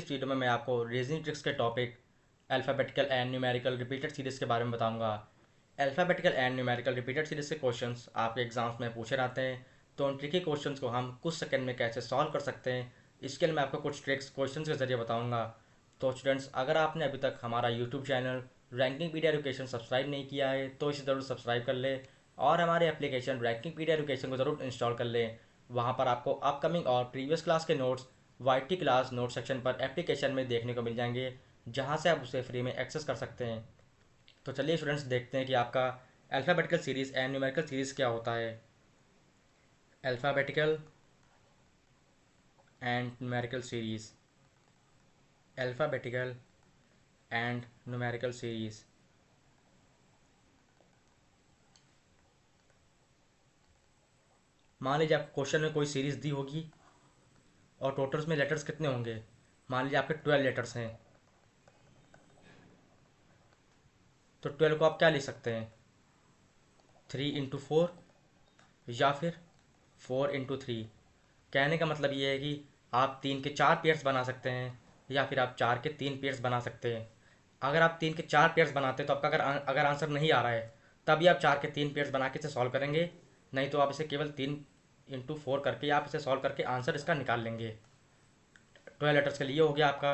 इस वीडियो में मैं आपको रीजनिंग ट्रिक्स के topic alphabetical and numerical repeated series के बारे में बताऊंगा। Alphabetical and numerical repeated series के क्वेश्चंस आपके एग्जाम्स में पूछे जाते हैं, तो उन ट्रिकी क्वेश्चंस को हम कुछ सेकंड में कैसे सॉल्व कर सकते हैं, इसके लिए मैं आपको कुछ ट्रिक्स क्वेश्चंस के ज़रिए बताऊंगा। तो स्टूडेंट्स, अगर आपने अभी तक हमारा YouTube channel rankingpedia education subscribe नहीं किया है तो इसे ज़रूर सब्सक्राइब कर ले और हमारे एप्लीकेशन रैंकिंग पीडिया एजुकेशन को ज़रूर इंस्टॉल कर लें। वहाँ पर आपको अपकमिंग और प्रीवियस क्लास के notes YT class note section पर एप्लीकेशन में देखने को मिल जाएंगे, जहाँ से आप उसे फ्री में एक्सेस कर सकते हैं। तो चलिए स्टूडेंट्स, देखते हैं कि आपका alphabetical series and numerical series क्या होता है। Alphabetical and numerical series, alphabetical and numerical series. मान लीजिए आपको क्वेश्चन में कोई सीरीज़ दी होगी और टोटल्स में लेटर्स कितने होंगे। मान लीजिए आपके 12 लेटर्स हैं, तो 12 को आप क्या लिख सकते हैं, 3 × 4 या फिर 4 × 3। कहने का मतलब ये है कि आप 3 के 4 पेयर्स बना सकते हैं या फिर आप 4 के 3 पेयर्स बना सकते हैं। अगर आप 3 के 4 पेयर्स बनाते हैं तो आपका अगर आंसर नहीं आ रहा है तभी आप 4 के 3 पेयर्स बना के इसे सॉल्व करेंगे, नहीं तो आप इसे केवल 3 × 4 करके आप इसे सॉल्व करके आंसर इसका निकाल लेंगे। 12 लेटर्स के लिए हो गया आपका।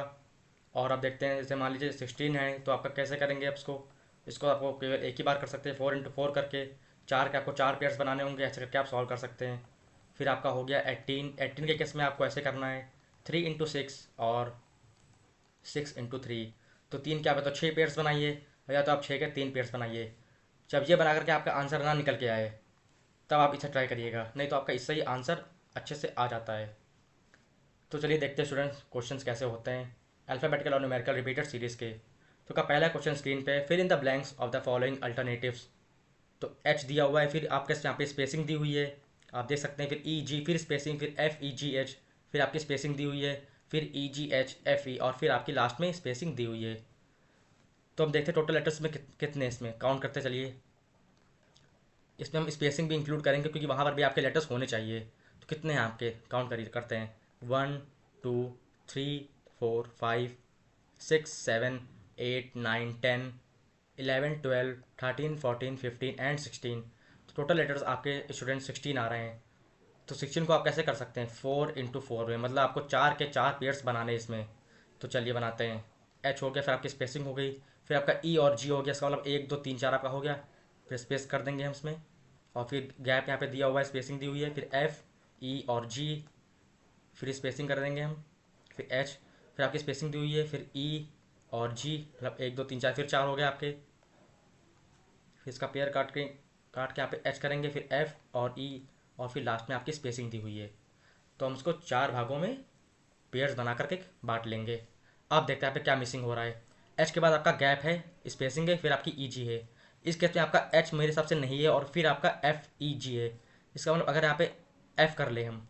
और आप देखते हैं, जैसे मान लीजिए 16 है तो आपका कैसे करेंगे आप इसको आपको केवल एक ही बार कर सकते हैं, 4 × 4 करके। 4 के आपको 4 पेयर्स बनाने होंगे, ऐसे करके आप सॉल्व कर सकते हैं। फिर आपका हो गया 18 के केस में आपको ऐसे करना है, 3 × 6 और 6 × 3। तो 3 क्या, तो 6 पेयर्स बनाइए, या तो आप 6 के 3 पेयर्स बनाइए। जब ये बना करके आपका आंसर ना निकल के आए तब आप इसे ट्राई करिएगा, नहीं तो आपका इससे ही आंसर अच्छे से आ जाता है। तो चलिए देखते हैं स्टूडेंट्स क्वेश्चंस कैसे होते हैं अल्फ़ाबेटिकल और न्यूमेरिकल रिपीटेड सीरीज़ के। तो का पहला क्वेश्चन स्क्रीन पे, fill in the blanks of the following alternatives. तो एच दिया हुआ है, फिर आपके यहाँ पे स्पेसिंग दी हुई है, आप देख सकते हैं। फिर ई जी, फिर स्पेसिंग, फिर एफ ई जी एच, फिर आपकी स्पेसिंग दी हुई है, फिर ई जी एच एफ ई, और फिर आपकी लास्ट में स्पेसिंग दी हुई है। तो हम देखते हैं टोटल लेटर्स में कितने, इसमें काउंट करते चलिए। इसमें हम स्पेसिंग भी इंक्लूड करेंगे क्योंकि वहाँ पर भी आपके लेटर्स होने चाहिए। तो कितने हैं आपके, काउंट करिए, करते हैं। 1 2 3 4 5 6 7 8 9 10 11 12 13 14 15 एंड 16। तो टोटल लेटर्स आपके स्टूडेंट 16 आ रहे हैं। तो 16 को आप कैसे कर सकते हैं, 4 × 4 में, मतलब आपको 4 के 4 पेयर्स बनाने इसमें। तो चलिए बनाते हैं। एच हो गया, फिर आपकी स्पेसिंग हो गई, फिर आपका ई और जी हो गया, इसका मतलब 1 2 3 4 आपका हो गया। फिर स्पेस कर देंगे हम इसमें, और फिर गैप यहाँ पे दिया हुआ है, स्पेसिंग दी हुई है। फिर एफ ई और जी, फिर स्पेसिंग कर देंगे हम। फिर एच, फिर आपकी स्पेसिंग दी हुई है, फिर ई और जी, मतलब 1 2 3 4, फिर 4 हो गया आपके। फिर इसका पेयर काट के यहाँ पे एच करेंगे, फिर एफ और ई, और फिर लास्ट में आपकी स्पेसिंग दी हुई है। तो हम इसको 4 भागों में पेयर्स बना करके बांट लेंगे। अब देखते हैं यहाँ पे क्या मिसिंग हो रहा है। एच के बाद आपका गैप है, स्पेसिंग है, फिर आपकी ई जी है। इस केस में आपका एच मेरे हिसाब से नहीं है, और फिर आपका एफ ई जी है। इसका मतलब अगर यहाँ पे एफ कर ले हम,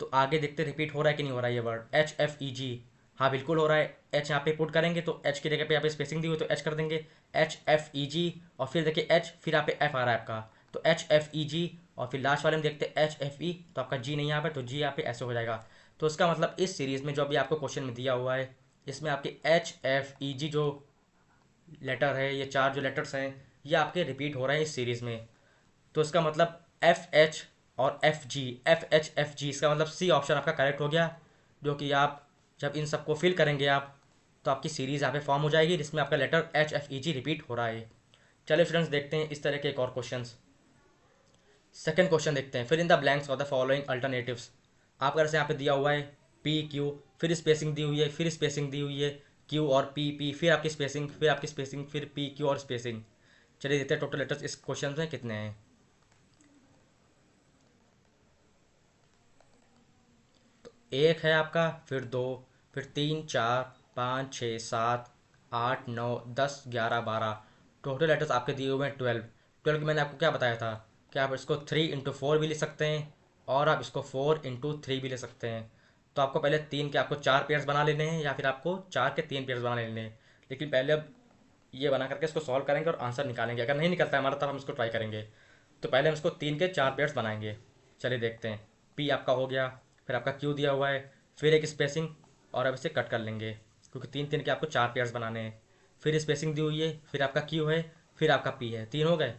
तो आगे देखते रिपीट हो रहा है कि नहीं हो रहा है ये वर्ड एच एफ ई जी। हाँ बिल्कुल हो रहा है। एच यहाँ पे पुट करेंगे तो एच की जगह पे यहाँ पे स्पेसिंग दी हुई, तो एच कर देंगे, एच एफ ई जी, और फिर देखिए एच, फिर यहाँ पे एफ आ रहा है आपका, तो एच एफ ई जी, और फिर लास्ट वाले में देखते हैं एच एफ ई, तो आपका जी नहीं यहाँ पे, तो जी यहाँ पे ऐसे हो जाएगा। तो इसका मतलब इस सीरीज़ में जो अभी आपको क्वेश्चन में दिया हुआ है, इसमें आपके एच एफ ई जी जो लेटर है, ये 4 जो लेटर्स हैं, ये आपके रिपीट हो रहे हैं इस सीरीज़ में। तो इसका मतलब एफ एच और F G, F H F G, इसका मतलब सी ऑप्शन आपका करेक्ट हो गया। जो कि आप जब इन सबको फिल करेंगे आप, तो आपकी सीरीज़ यहाँ पे फॉर्म हो जाएगी जिसमें आपका लेटर एच एफ ई जी रिपीट हो रहा है। चलिए स्टूडेंट्स, देखते हैं इस तरह के एक और क्वेश्चन। सेकंड क्वेश्चन देखते हैं, फिर इन the blanks of the following alternatives. आपका जैसे यहाँ पे दिया हुआ है पी क्यू, फिर स्पेसिंग दी हुई है, फिर स्पेसिंग दी हुई है, क्यू और पी पी, फिर आपकी स्पेसिंग, फिर आपकी स्पेसिंग, फिर पी क्यू और स्पेसिंग। चलिए देखते हैं टोटल लेटर्स इस क्वेश्चन में कितने हैं। एक है आपका, फिर दो, फिर 3 4 5 6 7 8 9 10 11 12। टोटल लेटर्स आपके दिए हुए हैं 12। 12 की मैंने आपको क्या बताया था कि आप इसको 3 × 4 भी ले सकते हैं, और आप इसको 4 × 3 भी ले सकते हैं। तो आपको पहले 3 के आपको 4 पेयर्स बना लेने हैं, या फिर आपको 4 के 3 पेयर्स बना लेने हैं। लेकिन पहले अब ये बना करके इसको सॉल्व करेंगे और आंसर निकालेंगे। अगर नहीं निकलता है हमारा तब हम इसको ट्राई करेंगे। तो पहले हम इसको 3 के 4 पेयर्स बनाएंगे। चलिए देखते हैं। पी आपका हो गया, फिर आपका क्यू दिया हुआ है, फिर एक स्पेसिंग, और अब इसे कट कर लेंगे, क्योंकि तीन तीन के आपको चार पेयर्स बनाने हैं। फिर स्पेसिंग दी हुई है, फिर आपका क्यू है, फिर आपका पी है, तीन हो गए।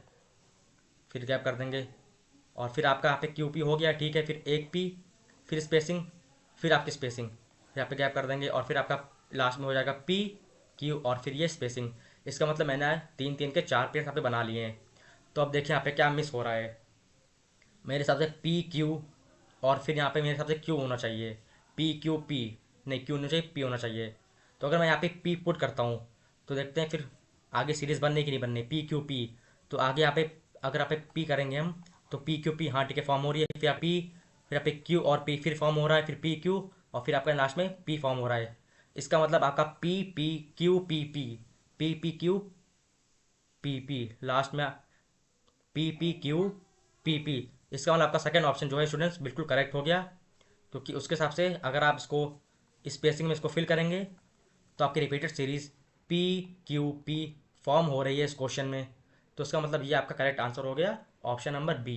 फिर गैप कर देंगे, और फिर आपका यहाँ पे क्यू पी हो गया, ठीक है। फिर एक पी, फिर स्पेसिंग, फिर आपकी स्पेसिंग, फिर यहाँ पे गैप कर देंगे, और फिर आपका लास्ट में हो जाएगा पी क्यू और फिर ये स्पेसिंग। इसका मतलब मैंने तीन तीन के चार पेयर्स यहाँ पे बना लिए हैं। तो अब देखिए यहाँ पे क्या मिस हो रहा है। मेरे हिसाब से पी क्यू, और फिर यहाँ पे मेरे हिसाब से क्यू होना चाहिए। पी क्यू पी, नहीं क्यू नहीं चाहिए, पी होना चाहिए। तो अगर मैं यहाँ पे पी पुट करता हूँ तो देखते हैं फिर आगे सीरीज बनने की नहीं बनने, पी क्यू पी। तो आगे यहाँ पे अगर यहाँ पे पी करेंगे हम, तो पी क्यू पी, हाँ ठीक है, फॉर्म हो रही है। फिर पी, फिर यहाँ पे क्यू और पी फिर फॉर्म हो रहा है, फिर पी क्यू, और फिर आपका लास्ट में पी फॉर्म हो रहा है। इसका मतलब आपका P P Q P P, P P Q P P, last में P P Q P P. इसका मतलब आपका सेकंड ऑप्शन जो है स्टूडेंट्स बिल्कुल करेक्ट हो गया, क्योंकि उसके हिसाब से अगर आप इसको स्पेसिंग में इसको फिल करेंगे तो आपकी repeated series P Q P form हो रही है इस क्वेश्चन में। तो इसका मतलब ये आपका करेक्ट आंसर हो गया, ऑप्शन नंबर बी।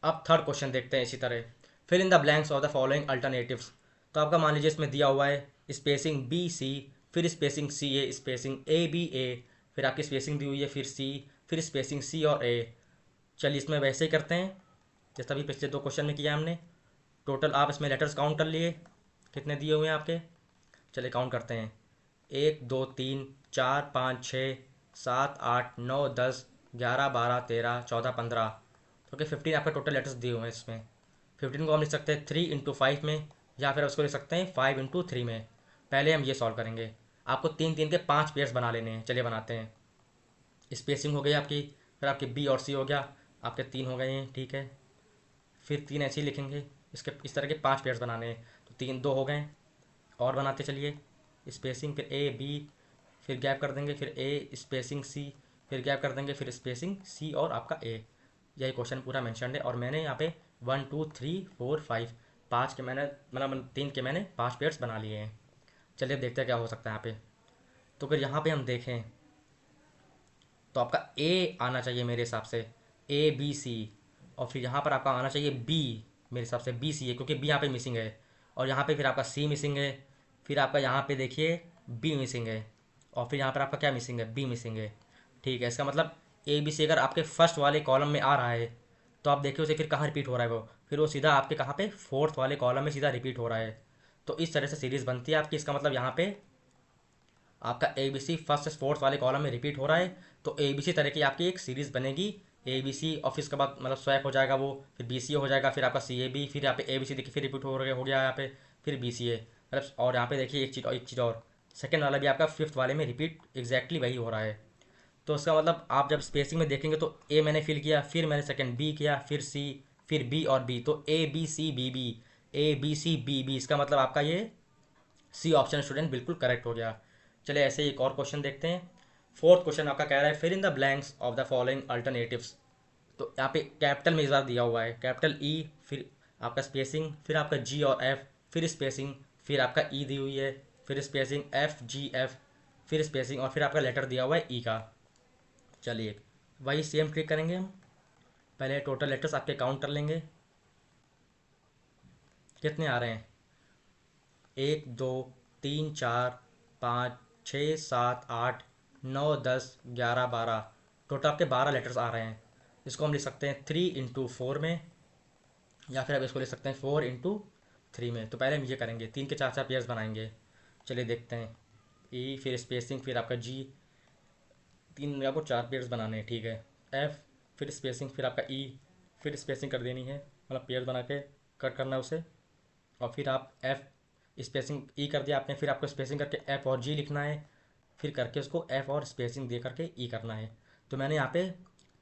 अब थर्ड क्वेश्चन देखते हैं इसी तरह। Fill in the blanks of the following alternatives. तो आपका मान लीजिए इसमें दिया हुआ है स्पेसिंग बी सी, फिर spacing C A, spacing A B A, फिर आपकी स्पेसिंग दी हुई है फिर सी, फिर स्पेसिंग सी और ए। चलिए इसमें वैसे ही करते हैं जैसा अभी पिछले दो क्वेश्चन में किया हमने। टोटल आप इसमें लेटर्स काउंट कर लिए, कितने दिए हुए हैं आपके। चलिए काउंट करते हैं, एक दो तीन चार पाँच छः सात आठ नौ दस ग्यारह बारह तेरह चौदह पंद्रह। ओके 15 आपके टोटल लेटर्स दिए हुए हैं इसमें। 15 को हम लिख सकते हैं 3 × 5 में, या फिर उसको लिख सकते हैं 5 × 3 में। पहले हम ये सॉल्व करेंगे। आपको तीन तीन के पांच पेयर्स बना लेने हैं, चलिए बनाते हैं। स्पेसिंग हो गई आपकी, फिर आपके बी और सी हो गया, आपके तीन हो गए हैं, ठीक है। फिर तीन ऐसे ही लिखेंगे, इसके इस तरह के पांच पेयर्स बनाने हैं। तो तीन दो हो गए, और बनाते चलिए। स्पेसिंग, फिर ए बी, फिर गैप कर देंगे, फिर ए स्पेसिंग सी, फिर गैप कर देंगे, फिर स्पेसिंग सी और आपका ए। यही क्वेश्चन पूरा मेंशन है, और मैंने यहाँ पे 1 2 3 4 5 पाँच के मैंने मतलब तीन के मैंने पांच पेयर्स बना लिए हैं। चलिए देखते हैं क्या हो सकता है यहाँ पे। तो अगर यहाँ पे हम देखें तो आपका ए आना चाहिए मेरे हिसाब से, ए बी सी, और फिर यहाँ पर आपका आना चाहिए बी। मेरे हिसाब से बी सी है, क्योंकि बी यहाँ पे मिसिंग है, और यहाँ पे फिर आपका सी मिसिंग है। फिर आपका यहाँ पे देखिए बी मिसिंग है, और फिर यहाँ पर आपका क्या मिसिंग है, बी मिसिंग है। ठीक है, इसका मतलब ए बी सी अगर आपके फर्स्ट वाले कॉलम में आ रहा है तो आप देखिए उसे फिर कहाँ रिपीट हो रहा है वो, फिर वो सीधा आपके कहाँ पे फोर्थ वाले कॉलम में सीधा रिपीट हो रहा है। तो इस तरह से सीरीज बनती है आपकी। इसका मतलब यहाँ पे आपका ए बी सी फर्स्ट से फोर्थ वाले कॉलम में रिपीट हो रहा है। तो ए बी सी तरह की आपकी एक सीरीज बनेगी, ए बी सी, और फिर इसके बाद मतलब स्वैप हो जाएगा वो, फिर बी सी ए हो जाएगा, फिर आपका सी ए बी, फिर यहाँ पे ए बी सी देखिए फिर रिपीट हो गया यहाँ पे, फिर बी सी ए मतलब। और यहाँ पे देखिए एक चीज़ और, सेकेंड वाला भी आपका फिफ्थ वाले में रिपीट एग्जैक्टली वही हो रहा है। तो इसका मतलब आप जब स्पेसिंग में देखेंगे तो ए मैंने फिल किया, फिर मैंने सेकंड बी किया, फिर सी, फिर बी और बी, तो A B C B B, A B C B B. इसका मतलब आपका ये सी ऑप्शन स्टूडेंट बिल्कुल करेक्ट हो गया। चलिए ऐसे ही एक और क्वेश्चन देखते हैं। फोर्थ क्वेश्चन आपका कह रहा है fill in the blanks of the following alternatives. तो यहाँ पे कैपिटल में इस बार दिया हुआ है, कैपिटल ई, फिर आपका स्पेसिंग, फिर आपका जी और एफ, फिर स्पेसिंग, फिर आपका ई दी हुई है, फिर स्पेसिंग एफ जी एफ, फिर स्पेसिंग, और फिर आपका लेटर दिया हुआ है ई का। चलिए वही सेम ट्रिक करेंगे हम। पहले टोटल लेटर्स आपके काउंट कर लेंगे, कितने आ रहे हैं, एक दो तीन चार पाँच छः सात आठ नौ दस ग्यारह बारह, टोटल आपके 12 लेटर्स आ रहे हैं। इसको हम लिख सकते हैं 3 × 4 में, या फिर आप इसको लिख सकते हैं 4 × 3 में। तो पहले हम ये करेंगे, तीन के चार चार पेयर्स बनाएंगे। चलिए देखते हैं, ई फिर स्पेसिंग, फिर आपका जी, तीन आपको चार पेयर्स बनाने हैं, ठीक है। एफ, फिर स्पेसिंग, फिर आपका ई, फिर स्पेसिंग कर देनी है, मतलब पेयर बना के कट करना है उसे। और फिर आप एफ स्पेसिंग ई कर दिया आपने, फिर आपको स्पेसिंग करके एफ और जी लिखना है, फिर करके उसको एफ और स्पेसिंग दे करके ई करना है। तो मैंने यहाँ पे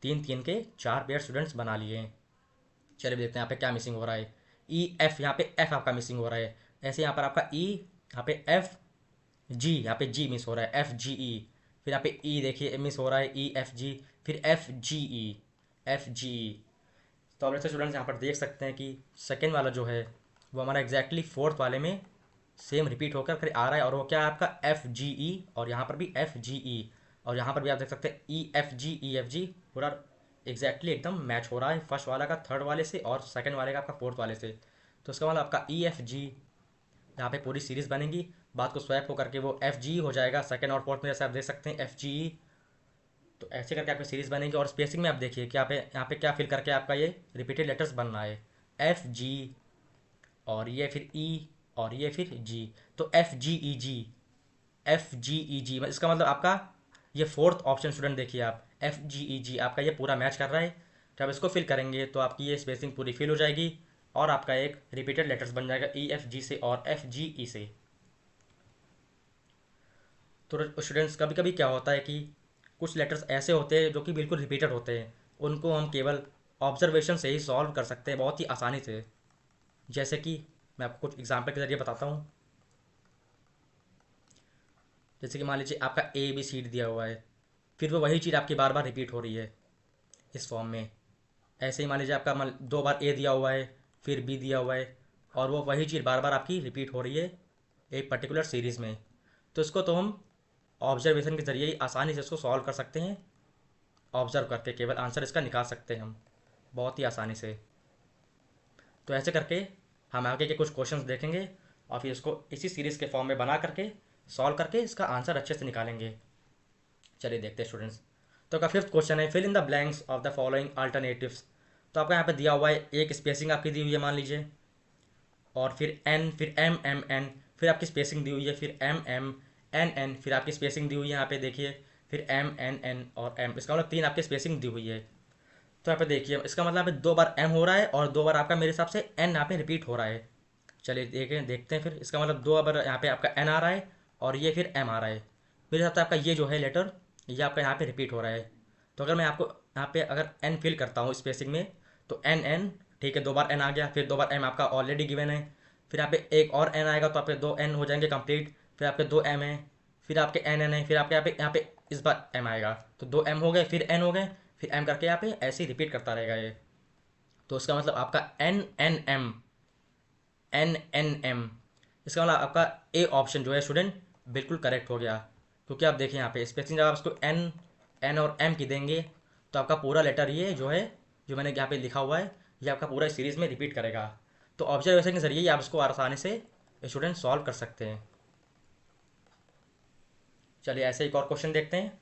तीन तीन के चार पेयर स्टूडेंट्स बना लिए हैं। चलिए देखते हैं यहाँ पे क्या मिसिंग हो रहा है। ई एफ, यहाँ पे एफ आपका मिसिंग हो रहा है। ऐसे यहाँ पर आपका ई, यहाँ पे एफ जी, यहाँ पे जी मिस हो रहा है, एफ जी ई। फिर यहाँ पे ई देखिए मिस हो रहा है, ई एफ जी, फिर एफ जी ई, एफ जी ई। तो अब ऐसे स्टूडेंट्स यहाँ पर देख सकते हैं कि सेकेंड वाला जो है वो हमारा एग्जैक्टली फोर्थ वाले में सेम रिपीट होकर फिर आ रहा है, और वो क्या है आपका एफ जी ई, और यहाँ पर भी एफ जी ई, और यहाँ पर भी आप देख सकते हैं ई एफ जी पूरा एग्जैक्टली एकदम मैच हो रहा है फर्स्ट वाला का थर्ड वाले से, और सेकंड वाले का आपका फोर्थ वाले से। तो इसका मतलब आपका ई एफ जी यहाँ पे पूरी सीरीज बनेगी, बाद को स्वैप हो करके वो एफ जी हो जाएगा सेकंड और फोर्थ में, जैसे आप देख सकते हैं एफ जी। तो ऐसे करके आपकी सीरीज बनेगी। और स्पेसिंग में आप देखिए कि यहाँ पे क्या फिल करके आपका ये रिपीटेड लेटर्स बन रहा है, एफ जी, और ये फिर ई, और ये फिर जी। तो एफ जी ई जी, एफ जी ई जी, इसका मतलब आपका ये फोर्थ ऑप्शन स्टूडेंट देखिए आप, एफ जी ई जी आपका ये पूरा मैच कर रहा है। जब इसको फिल करेंगे तो आपकी ये स्पेसिंग पूरी फिल हो जाएगी और आपका एक रिपीटेड लेटर्स बन जाएगा ई एफ जी से और एफ जी ई से। तो स्टूडेंट्स कभी कभी क्या होता है कि कुछ लेटर्स ऐसे होते हैं जो कि बिल्कुल रिपीटेड होते हैं, उनको हम केवल ऑब्जर्वेशन से ही सॉल्व कर सकते हैं बहुत ही आसानी से। जैसे कि मैं आपको कुछ एग्जाम्पल के जरिए बताता हूँ। जैसे कि मान लीजिए आपका ए बी सी दिया हुआ है, फिर वो वही चीज़ आपकी बार बार रिपीट हो रही है इस फॉर्म में। ऐसे ही मान लीजिए आपका दो बार ए दिया हुआ है, फिर बी दिया हुआ है, और वो वही चीज़ बार बार आपकी रिपीट हो रही है एक पर्टिकुलर सीरीज़ में। तो इसको तो हम ऑब्जर्वेशन के ज़रिए ही आसानी से इसको सॉल्व कर सकते हैं, ऑब्जर्व करके केवल आंसर इसका निकाल सकते हैं हम बहुत ही आसानी से। तो ऐसे करके हम आगे के कुछ क्वेश्चंस देखेंगे और फिर इसको इसी सीरीज़ के फॉर्म में बना करके सॉल्व करके इसका आंसर अच्छे से निकालेंगे। चलिए देखते हैं स्टूडेंट्स। तो का फिफ्थ क्वेश्चन है, fill in the blanks of the following alternatives. तो आपका यहाँ पे दिया हुआ है, एक स्पेसिंग आपकी दी हुई है मान लीजिए, और फिर एन, फिर एम एम एन, फिर आपकी स्पेसिंग दी हुई है, फिर एम एम एन एन, फिर आपकी स्पेसिंग दी हुई है यहाँ पे देखिए, फिर एम एन एन और एम, इसका मतलब तीन आपकी स्पेसिंग दी हुई है। तो यहाँ पे देखिए इसका मतलब यहाँ पे दो बार एम हो रहा है और दो बार आपका मेरे हिसाब से एन यहाँ पे रिपीट हो रहा है। चलिए देखते हैं फिर इसका मतलब दो बार यहाँ पे आपका एन आ रहा है और ये फिर एम आ रहा है। मेरे हिसाब से आपका ये जो है लेटर, ये आपका यहाँ पे रिपीट हो रहा है। तो अगर मैं आपको यहाँ पे अगर एन फिल करता हूँ स्पेसिंग में, तो एन एन, ठीक है, दो बार एन आ गया, फिर दो बार एम आपका ऑलरेडी गिवन है, फिर यहाँ पे एक और एन आएगा तो आपके दो एन हो जाएंगे कंप्लीट, फिर आपके दो एम है, फिर आपके एन एन है, फिर आपके यहाँ पे इस बार एम आएगा, तो दो एम हो गए, फिर एन हो गए, फिर एम करके यहाँ पे ऐसे ही रिपीट करता रहेगा ये। तो इसका मतलब आपका N N M, N N M, इसका मतलब आपका ए ऑप्शन जो है स्टूडेंट बिल्कुल करेक्ट हो गया। क्योंकि आप देखिए यहाँ पे स्पेसिंग जब आप इसको एन एन और एम की देंगे तो आपका पूरा लेटर ये जो है, जो मैंने यहाँ पे लिखा हुआ है, ये आपका पूरा सीरीज में रिपीट करेगा। तो ऑब्जर्वेशन के जरिए आप इसको आसानी से स्टूडेंट सॉल्व कर सकते हैं। चलिए ऐसे एक और क्वेश्चन देखते हैं।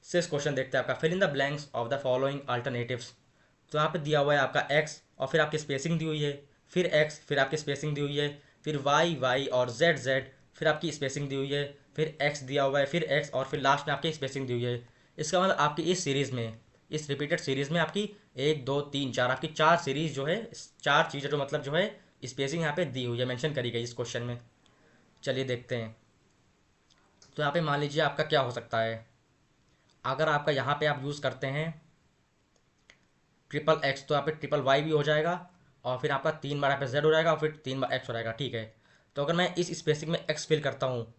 सिक्स क्वेश्चन देखते हैं आपका, fill in the blanks of the following alternatives. तो यहाँ पे दिया हुआ है आपका एक्स और फिर आपकी स्पेसिंग दी हुई है, फिर एक्स, फिर आपकी स्पेसिंग दी हुई है, फिर वाई वाई और जेड जेड, फिर आपकी स्पेसिंग दी हुई है, फिर एक्स दिया हुआ है, फिर एक्स, और फिर लास्ट में आपकी स्पेसिंग दी हुई है। इसका मतलब आपकी इस सीरीज़ में, इस रिपीटेड सीरीज़ में आपकी एक दो तीन चार, आपकी चार सीरीज जो है, चार चीज़ें जो मतलब जो है स्पेसिंग यहाँ पे दी हुई है, मेंशन करी गई इस क्वेश्चन में। चलिए देखते हैं। तो यहाँ पे मान लीजिए आपका क्या हो सकता है, अगर आपका यहाँ पे आप यूज़ करते हैं ट्रिपल एक्स, तो यहाँ पे ट्रिपल वाई भी हो जाएगा, और फिर आपका तीन बार यहाँ पे जेड हो जाएगा और फिर तीन बार एक्स हो जाएगा, ठीक है। तो अगर मैं इस स्पेसिंग में एक्स फिल करता हूँ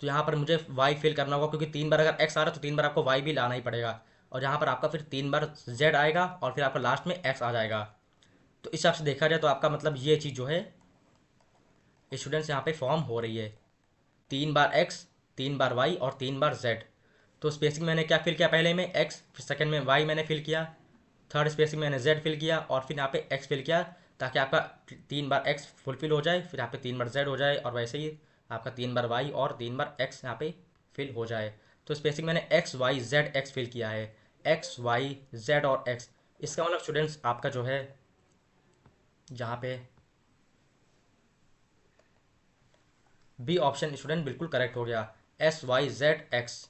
तो यहाँ पर मुझे वाई फिल करना होगा, क्योंकि तीन बार अगर एक्स आ रहा है तो तीन बार आपको वाई भी लाना ही पड़ेगा, और यहाँ पर आपका फिर तीन बार जेड आएगा और फिर आपका लास्ट में एक्स आ जाएगा। तो इस हिसाब से देखा जाए तो आपका मतलब ये चीज़ जो है स्टूडेंट्स यहाँ पे फॉर्म हो रही है, तीन बार एक्स, तीन बार वाई और तीन बार जेड। तो स्पेसिंग मैंने क्या फिल किया, पहले में एक्स, फिर सेकंड में वाई मैंने फिल किया, थर्ड स्पेसिंग में मैंने जेड फिल किया, और फिर यहाँ पे एक्स फिल किया, ताकि आपका तीन बार एक्स फुलफिल हो जाए, फिर यहाँ पे तीन बार जेड हो जाए, और वैसे ही आपका तीन बार वाई और तीन बार एक्स यहाँ पे फिल हो जाए। तो स्पेसिंग मैंने X Y Z X fill किया है, एक्स वाई जेड और एक्स। इसका मतलब स्टूडेंट्स आपका जो है जहाँ पे बी ऑप्शन स्टूडेंट बिल्कुल करेक्ट हो गया, एस वाई जेड एक्स।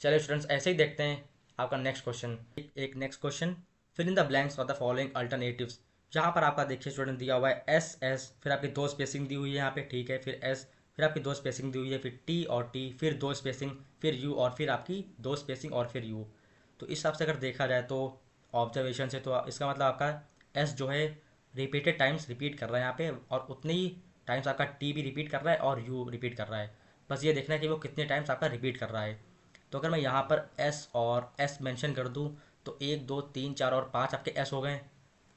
चलिए स्टूडेंट्स ऐसे ही देखते हैं आपका नेक्स्ट क्वेश्चन। एक next question, fill in the blanks of the following alternatives. जहाँ पर आपका देखिए स्टूडेंट दिया हुआ है एस एस, फिर आपकी दो स्पेसिंग दी हुई है यहाँ पे, ठीक है, फिर एस, फिर आपकी दो स्पेसिंग दी हुई है, फिर टी और टी, फिर दो स्पेसिंग, फिर यू, और फिर आपकी दो स्पेसिंग और फिर यू। तो इस हिसाब से अगर देखा जाए तो ऑब्जर्वेशन से, तो इसका मतलब आपका एस जो है रिपीटेड टाइम्स रिपीट कर रहा है यहाँ पे, और उतनी ही टाइम्स आपका टी भी रिपीट कर रहा है और यू रिपीट कर रहा है। बस ये देखना है कि वो कितने टाइम्स आपका रिपीट कर रहा है। तो अगर मैं यहाँ पर एस और एस मेंशन कर दूँ तो एक दो तीन चार और पाँच आपके एस हो गए,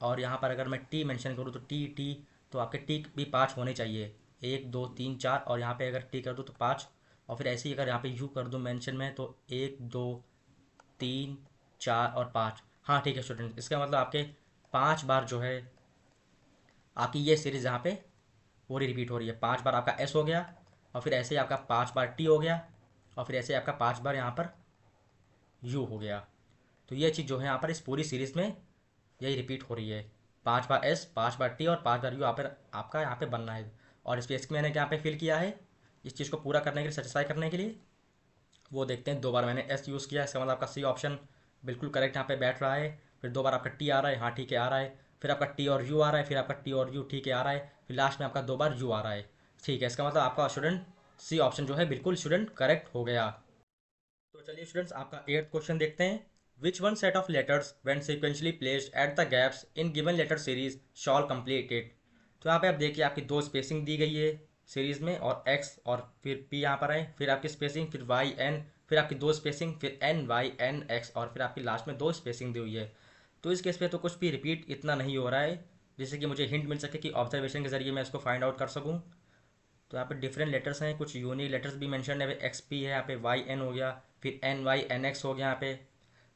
और यहाँ पर अगर मैं टी मेंशन करूँ तो टी टी, तो आपके टी भी पाँच होने चाहिए, एक दो तीन चार, और यहाँ पे अगर टी कर दूँ तो पाँच, और फिर ऐसे ही अगर यहाँ पे यू कर दूँ मेंशन में तो एक दो तीन चार और पाँच। हाँ ठीक है स्टूडेंट, इसका मतलब आपके पाँच बार जो है आपकी ये सीरीज़ यहाँ पे वो रिपीट हो रही है। 5 बार आपका एस हो गया, और फिर ऐसे ही आपका 5 बार टी हो गया, और फिर ऐसे ही आपका 5 बार यहाँ पर यू हो गया। तो ये चीज़ जो है यहाँ पर इस पूरी सीरीज़ में यही रिपीट हो रही है। 5 बार एस, 5 बार टी और 5 बार यू यहाँ पर आपका यहाँ पे बनना है। और इस पेज मैंने यहाँ पे फिल किया है इस चीज़ को पूरा करने के लिए, सेटिस्फाई करने के लिए। वो देखते हैं, 2 बार मैंने एस यूज़ किया, इसका मतलब आपका सी ऑप्शन बिल्कुल करेक्ट यहाँ पे बैठ रहा है। फिर 2 बार आपका टी आ रहा है, हाँ ठीक है आ रहा है। फिर आपका टी और यू आ रहा है, फिर आपका टी और यू ठीक है आ रहा है। फिर लास्ट में आपका 2 बार यू आ रहा है। ठीक है, इसका मतलब आपका स्टूडेंट सी ऑप्शन जो है बिल्कुल स्टूडेंट करेक्ट हो गया। तो चलिए स्टूडेंट्स, आपका 8th क्वेश्चन देखते हैं। Which one set of letters when sequentially placed at the gaps in given letter series shall complete it. तो यहाँ पे आप देखिए आपकी 2 स्पेसिंग दी गई है सीरीज में, और एक्स और फिर पी यहाँ पर है, फिर आपकी स्पेसिंग, फिर वाई एन, फिर आपकी 2 स्पेसिंग, फिर एन वाई एन एक्स, और फिर आपकी लास्ट में 2 स्पेसिंग दी हुई है। तो इस केस पे तो कुछ भी रिपीट इतना नहीं हो रहा है, जिससे कि मुझे हिंट मिल सके कि ऑब्जर्वेशन के जरिए मैं इसको फाइंड आउट कर सकूँ। तो यहाँ पे डिफरेंट लेटर्स हैं, कुछ यूनिक लेटर्स भी मेंशन है। एक्स पी है यहाँ पे, वाई एन हो गया, फिर एन वाई एन एक्स हो गया यहाँ पे।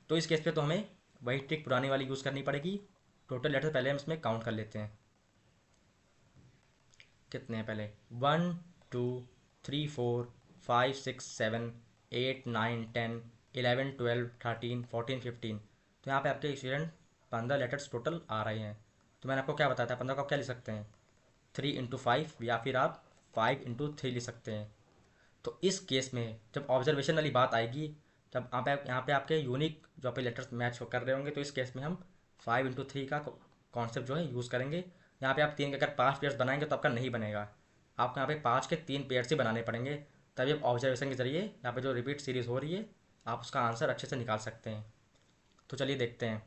तो इस केस पे तो हमें वही ट्रिक पुरानी वाली यूज़ करनी पड़ेगी। टोटल लेटर पहले हम इसमें काउंट कर लेते हैं, कितने हैं पहले। 1 2 3 4 5 6 7 8 9 10 11 12 13 14 15। तो यहाँ पे आपके स्टूडेंट 15 लेटर्स टोटल आ रहे हैं। तो मैंने आपको क्या बताया था, 15 को आप क्या लिख सकते हैं, 3 × 5, या फिर आप 5 × 3 लिख सकते हैं। तो इस केस में जब ऑब्जर्वेशन वाली बात आएगी, जब यहाँ पे आपके यूनिक जो पे लेटर्स मैच कर रहे होंगे, तो इस केस में हम 5 × 3 का कॉन्सेप्ट जो है यूज़ करेंगे। यहाँ पे आप 3 के अगर 5 पेयर्स बनाएंगे तो आपका नहीं बनेगा, आपको यहाँ पे 5 के 3 पेयर्स ही बनाने पड़ेंगे, तभी आप ऑब्जर्वेशन के जरिए यहाँ पे जो रिपीट सीरीज़ हो रही है आप उसका आंसर अच्छे से निकाल सकते हैं। तो चलिए देखते हैं,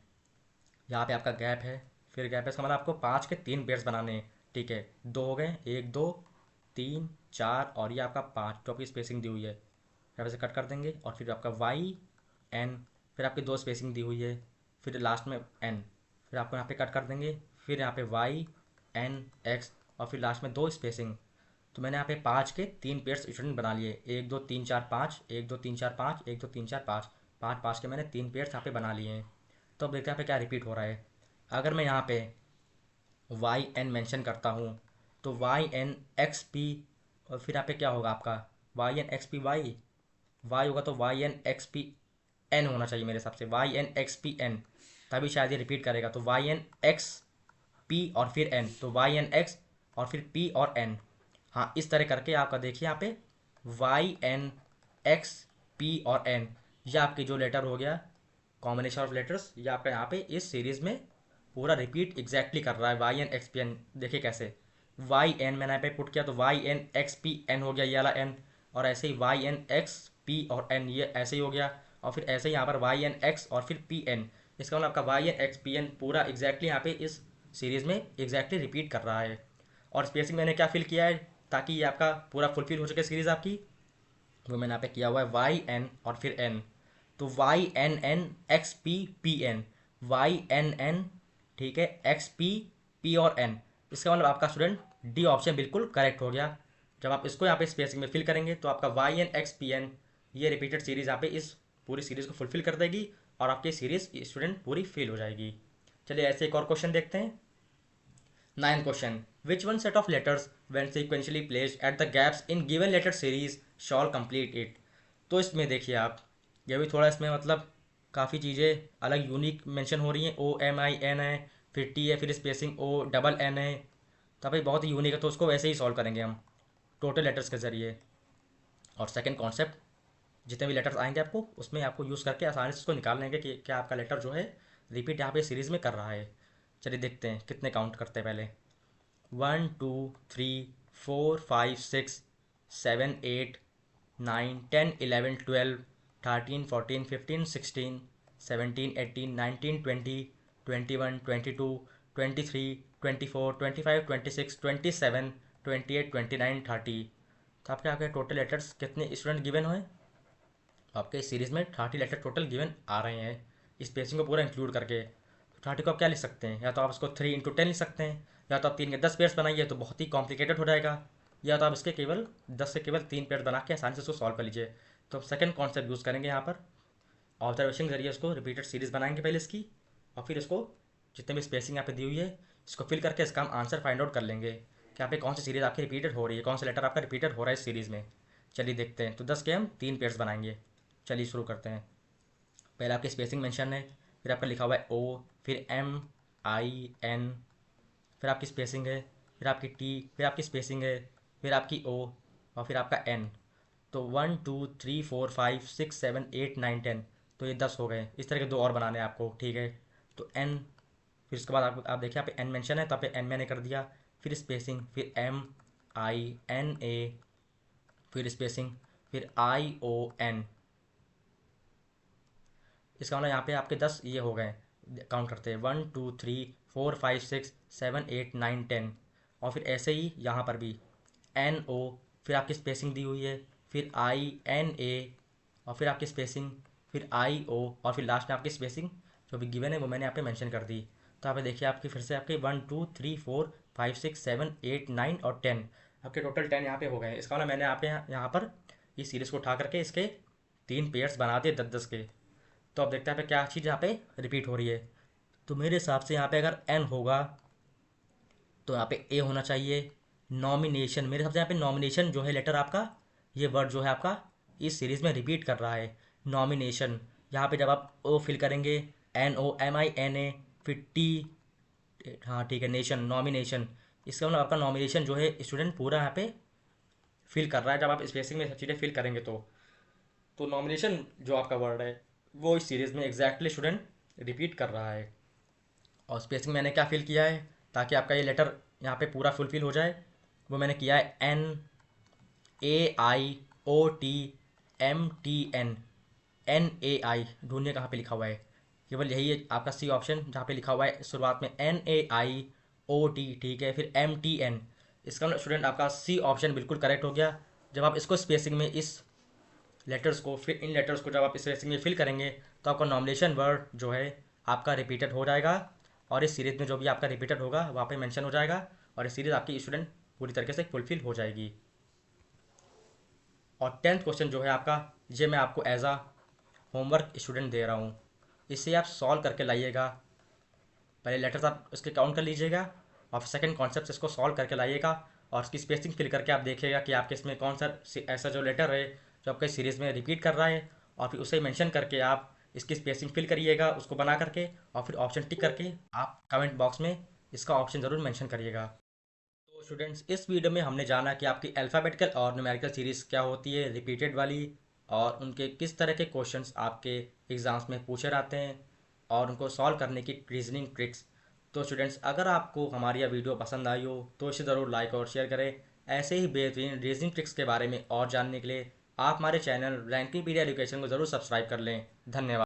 यहाँ पे आपका गैप है, फिर गैप है, इसका मतलब आपको 5 के 3 पेयर्स बनाने हैं। ठीक है, 2 हो गए, 1 2 3 4, और ये आपका 5 जो आपकी स्पेसिंग दी हुई है यहाँ पे से कट कर देंगे, और फिर आपका वाई एन, फिर आपकी 2 स्पेसिंग दी हुई है, फिर लास्ट में एन, फिर आपको यहाँ पे कट कर देंगे, फिर यहाँ पे वाई एन एक्स, और फिर लास्ट में 2 स्पेसिंग। तो मैंने यहाँ पे 5 के 3 पेयर्स स्टूडेंट बना लिए, 1 2 3 4 5, 1 2 3 4 5, 1 2 3 4 5, 5 के मैंने 3 पेयर्स यहाँ पे बना लिए हैं। तो अब देखते हैं यहाँ पे क्या रिपीट हो रहा है। अगर मैं यहाँ पे वाई एन मैंशन करता हूँ, तो वाई एन एक्स पी, और फिर यहाँ पे क्या होगा आपका Y N X P Y, Y होगा तो Y N X P N होना चाहिए मेरे हिसाब से, Y N X P N, तभी शायद ये रिपीट करेगा। तो वाई एन एक्स पी और फिर एन, तो वाई एन एक्स और फिर पी और एन। हाँ, इस तरह करके आपका देखिए यहाँ पे वाई एन एक्स पी और एन, ये आपकी जो लेटर हो गया कॉम्बिनेशन ऑफ लेटर्स, ये आपका यहाँ पे इस सीरीज में पूरा रिपीट एग्जैक्टली कर रहा है। Y N X P N देखिए कैसे, वाई एन मैंने यहाँ पे पुट किया तो Y N X P N हो गया ये वाला एन, और ऐसे ही वाई एन एक्स पी और एन ये ऐसे ही हो गया, और फिर ऐसे ही यहाँ पर वाई एन एक्स और फिर पी एन। इसका मतलब आपका Y N X P N पूरा एग्जैक्टली यहाँ पे इस सीरीज में एग्जैक्टली रिपीट कर रहा है। और स्पेसिंग मैंने क्या फिल किया है ताकि ये आपका पूरा फुलफिल हो सके सीरीज आपकी, वो मैंने यहाँ पे किया हुआ है वाई एन और फिर एन। तो Y N N X P P N, Y N N, ठीक है, एक्स पी पी और एन। इसका मतलब आपका स्टूडेंट डी ऑप्शन बिल्कुल करेक्ट हो गया। जब आप इसको यहाँ पे स्पेसिंग में फिल करेंगे तो आपका Y N X P N ये रिपीटेड सीरीज यहाँ पे इस पूरी सीरीज को फुलफिल कर देगी, और आपकी सीरीज स्टूडेंट पूरी फिल हो जाएगी। चलिए ऐसे एक और क्वेश्चन देखते हैं। 9th question. Which one set of letters when sequentially placed at the gaps in given letter series shall complete it? तो इसमें देखिए आप, ये भी थोड़ा इसमें मतलब काफ़ी चीज़ें अलग यूनिक मेंशन हो रही हैं। ओ एम आई एन है, फिर टी है, फिर स्पेसिंग ओ डबल एन है, तो भाई बहुत ही यूनिक है। तो उसको वैसे ही सॉल्व करेंगे हम टोटल लेटर्स के ज़रिए। और सेकंड कॉन्सेप्ट, जितने भी लेटर्स आएंगे आपको उसमें आपको यूज़ करके आसानी से उसको निकाल लेंगे कि क्या आपका लेटर जो है रिपीट यहाँ पे सीरीज़ में कर रहा है। चलिए देखते हैं कितने काउंट करते हैं पहले। 1 2 3 4 5 6 7 8 9 10 11 12 13 14 15 16 17 18 19 20 21 22 23 24 25 26 27 28 29 30। तो आपके आपके टोटल लेटर्स कितने स्टूडेंट गिवन हुए, आपके इस सीरीज़ में 30 लेटर टोटल गिवन आ रहे हैं स्पेसिंग को पूरा इंक्लूड करके। तो 30 को आप क्या लिख सकते हैं, या तो आप इसको 3 × 10 लिख सकते हैं, या तो आप 3 के 10 पेयर्स बनाइए तो बहुत ही कॉम्प्लिकेटेड हो जाएगा, या तो आप इसके केवल 10 से केवल 3 पेयर बना के आसानी से उसको सॉल्व कर लीजिए। तो सेकंड कॉन्सेप्ट यूज़ करेंगे यहाँ पर, ऑब्जर्वेशन के जरिए उसको रिपीटेड सीरीज़ बनाएंगे पहले इसकी, और फिर इसको जितने भी स्पेसिंग यहाँ पे दी हुई है इसको फिल करके इसका हम आंसर फाइंड आउट कर लेंगे। कि यहाँ पे कौन सी सीरीज़ आपकी रिपीटेड हो रही है, कौन सा लेटर आपका रिपीटेड हो रहा है इस सीरीज़ में। चलिए देखते हैं। तो 10 के हम 3 पेयर्स बनाएंगे। चलिए शुरू करते हैं। पहले आपकी स्पेसिंग मेंशन है, फिर आपका लिखा हुआ है ओ, फिर MIN, फिर आपकी स्पेसिंग है, फिर आपकी T, फिर आपकी स्पेसिंग है, फिर आपकी O, और फिर आपका N। तो 1 2 3 4 5 6 7 8 9 10, तो ये 10 हो गए। इस तरह के 2 और बनाने हैं आपको, ठीक है। तो N, फिर उसके बाद आप देखिए यहाँ पे N मेंशन है, तो यहाँ पे N मैंने कर दिया, फिर स्पेसिंग, फिर MINA, फिर स्पेसिंग, फिर ION। इसका मतलब यहाँ पे आपके 10 ये हो गए। काउंट करते हैं, 1 2 3 4 5 6 7 8 9 10। और फिर ऐसे ही यहाँ पर भी NO, फिर आपकी स्पेसिंग दी हुई है, फिर INA, और फिर आपकी स्पेसिंग, फिर IO, और फिर लास्ट में आपकी स्पेसिंग जो भी गिवन है वो मैंने यहाँ पे मेंशन कर दी। तो यहाँ पे देखिए आपकी फिर से आपके 1 2 3 4 5 6 7 8 9 और 10, आपके टोटल 10 यहाँ पे हो गए। इसका मतलब मैंने यहाँ पे यहाँ पर इस सीरीज़ को उठा करके इसके 3 पेयर्स बना दिए 10 10 के। तो अब देखते हैं यहाँ पे क्या चीज़ यहाँ पे रिपीट हो रही है। तो मेरे हिसाब से यहाँ पे अगर N होगा तो यहाँ पे A होना चाहिए। नॉमिनेशन, मेरे हिसाब से यहाँ पे नॉमिनेशन जो है लेटर आपका, ये वर्ड जो है आपका इस सीरीज़ में रिपीट कर रहा है। नॉमिनेशन, यहाँ पे जब आप O फिल करेंगे, NOMINA, फिर T, हाँ ठीक है, नेशन, नॉमिनेशन, इसका मतलब आपका नॉमिनेशन जो है स्टूडेंट पूरा यहाँ पे फिल कर रहा है। जब आप स्पेसिंग में सब चीज़ें फिल करेंगे तो नॉमिनेशन जो आपका वर्ड है वो इस सीरीज़ में एग्जैक्टली स्टूडेंट रिपीट कर रहा है। और स्पेसिंग मैंने क्या फिल किया है ताकि आपका ये लेटर यहाँ पे पूरा फुलफिल हो जाए, वो मैंने किया है NAIOTMTN। NAI ढूंढिए कहाँ पे लिखा हुआ है, केवल यही है आपका सी ऑप्शन जहाँ पे लिखा हुआ है शुरुआत में NAIOT, ठीक है, फिर MTN। इसका मतलब स्टूडेंट आपका सी ऑप्शन बिल्कुल करेक्ट हो गया। जब आप इसको स्पेसिंग में इस लेटर्स को, फिर इन लेटर्स को जब आप स्पेसिंग में फिल करेंगे तो आपका नॉमिनेशन वर्ड जो है आपका रिपीटेड हो जाएगा, और इस सीरीज़ में जो भी आपका रिपीटेड होगा वहाँ पे मेंशन हो जाएगा, और इस सीरीज़ आपकी स्टूडेंट पूरी तरीके से फुलफिल हो जाएगी। और 10th क्वेश्चन जो है आपका, ये मैं आपको as uh homework student they रहा हूँ। इसे आप सॉल्व करके लाइएगा। पहले लेटर्स आप उसके काउंट कर लीजिएगा, और फिर सेकंड कॉन्सेप्ट इसको सॉल्व करके लाइएगा, और उसकी स्पेसिंग फिल करके आप देखिएगा कि आपके इसमें कौन सा ऐसा जो लेटर है जो आपके सीरीज़ में रिपीट कर रहा है, और फिर उसे मेंशन करके आप इसकी स्पेसिंग फिल करिएगा उसको बना करके, और फिर ऑप्शन टिक करके आप कमेंट बॉक्स में इसका ऑप्शन ज़रूर मेंशन करिएगा। तो स्टूडेंट्स, इस वीडियो में हमने जाना कि आपकी अल्फ़ाबेटिकल और न्यूमेरिकल सीरीज़ क्या होती है रिपीटेड वाली, और उनके किस तरह के क्वेश्चंस आपके एग्ज़ाम्स में पूछे जाते हैं, और उनको सॉल्व करने की रीजनिंग ट्रिक्स। तो स्टूडेंट्स, अगर आपको हमारी यह वीडियो पसंद आई हो तो इसे ज़रूर लाइक और शेयर करें। ऐसे ही बेहतरीन रीजनिंग ट्रिक्स के बारे में और जानने के लिए आप हमारे चैनल रैंकिंग पीडिया एजुकेशन को ज़रूर सब्सक्राइब कर लें। धन्यवाद।